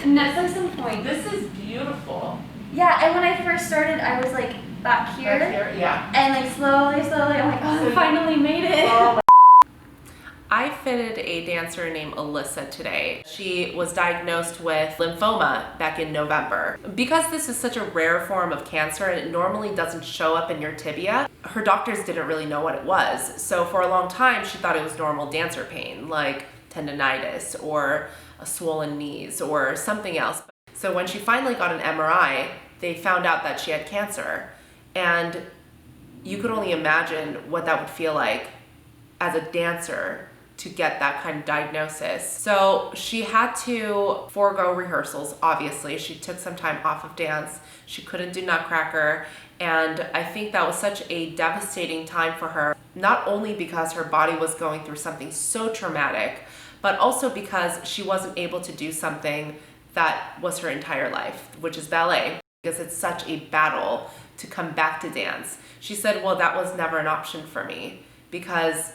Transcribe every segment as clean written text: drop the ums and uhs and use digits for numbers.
Netflix and Pointe. This is beautiful. Yeah, and when I first started, I was like back here. Yeah. And like slowly, I'm like, oh, I finally made it. Oh, I fitted a dancer named Alyssa today. She was diagnosed with lymphoma back in November. Because this is such a rare form of cancer and it normally doesn't show up in your tibia, her doctors didn't really know what it was. So for a long time, she thought it was normal dancer pain, like tendonitis or a swollen knees or something else. So when she finally got an MRI, they found out that she had cancer. And you could only imagine what that would feel like as a dancer to get that kind of diagnosis. So she had to forego rehearsals, obviously. She took some time off of dance. She couldn't do Nutcracker. And I think that was such a devastating time for her, not only because her body was going through something so traumatic, but also because she wasn't able to do something that was her entire life, which is ballet, because it's such a battle to come back to dance. She said, well, that was never an option for me because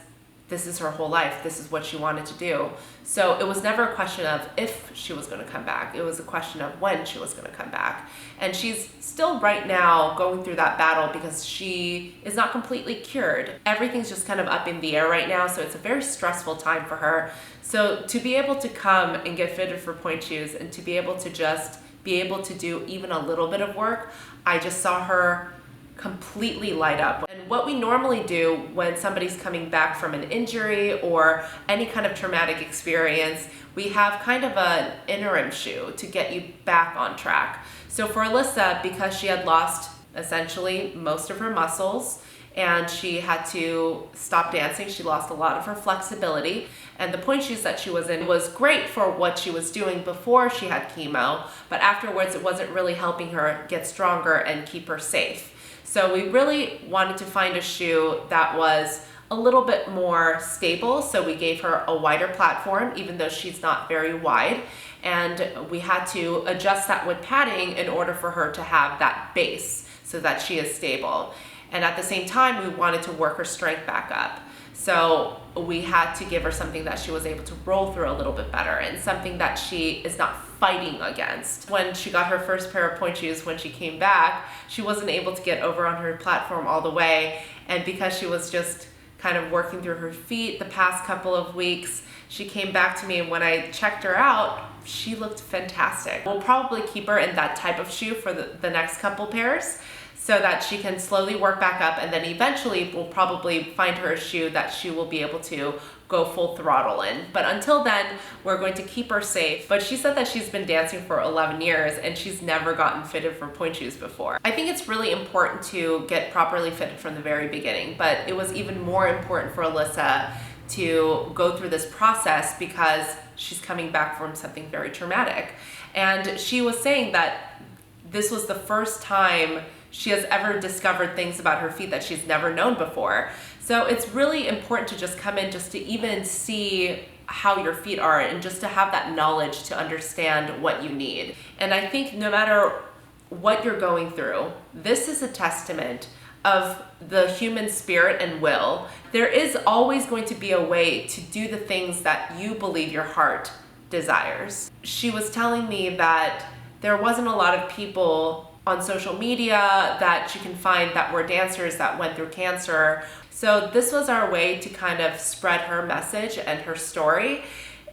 this is her whole life. This is what she wanted to do. So it was never a question of if she was going to come back. It was a question of when she was going to come back. And she's still right now going through that battle because she is not completely cured. Everything's just kind of up in the air right now. So it's a very stressful time for her. So to be able to come and get fitted for pointe shoes and to be able to just be able to do even a little bit of work, I just saw her completely light up. And what we normally do when somebody's coming back from an injury or any kind of traumatic experience, we have kind of an interim shoe to get you back on track. So for Alyssa, because she had lost essentially most of her muscles and she had to stop dancing, she lost a lot of her flexibility. And the pointe shoes that she was in was great for what she was doing before she had chemo, but afterwards it wasn't really helping her get stronger and keep her safe. So we really wanted to find a shoe that was a little bit more stable. So we gave her a wider platform, even though she's not very wide. And we had to adjust that with padding in order for her to have that base so that she is stable. And at the same time, we wanted to work her strength back up. So we had to give her something that she was able to roll through a little bit better and something that she is not fighting against. When she got her first pair of pointe shoes, when she came back, she wasn't able to get over on her platform all the way. And because she was just kind of working through her feet the past couple of weeks, she came back to me, and when I checked her out, she looked fantastic. We'll probably keep her in that type of shoe for the next couple pairs, so that she can slowly work back up, and then eventually we'll probably find her a shoe that she will be able to go full throttle in. But until then, we're going to keep her safe. But she said that she's been dancing for 11 years and she's never gotten fitted for pointe shoes before. I think it's really important to get properly fitted from the very beginning, but it was even more important for Alyssa to go through this process because she's coming back from something very traumatic. And she was saying that this was the first time she has ever discovered things about her feet that she's never known before. So it's really important to just come in just to even see how your feet are and just to have that knowledge to understand what you need. And I think no matter what you're going through, this is a testament of the human spirit and will. There is always going to be a way to do the things that you believe your heart desires. She was telling me that there wasn't a lot of people on social media that you can find that were dancers that went through cancer. So this was our way to kind of spread her message and her story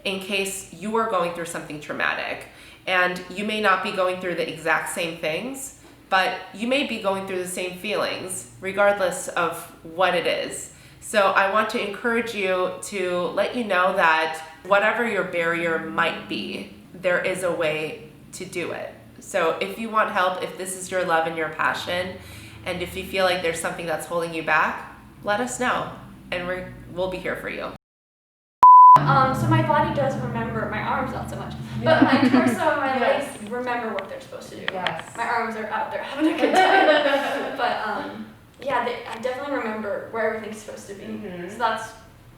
in case you are going through something traumatic. And you may not be going through the exact same things, but you may be going through the same feelings regardless of what it is. So I want to encourage you to let you know that whatever your barrier might be, there is a way to do it. So if you want help, if this is your love and your passion, and if you feel like there's something that's holding you back, let us know, and we'll be here for you. So my body does remember, my arms not so much, but my torso and my legs remember what they're supposed to do. Yes. My arms are out there having a good time. But yeah, I definitely remember where everything's supposed to be. Mm-hmm. So that's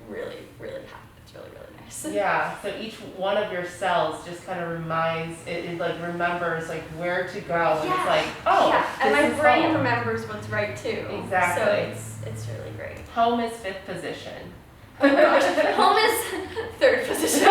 really, really happy. It's really, really nice. Yeah, so each one of your cells just kind of reminds, it like remembers like where to go, and it's like, oh, yeah, and this my is brain home. remembers what's right too. Exactly. So it's really great. Home is 5th position. Oh my gosh, home is 3rd position.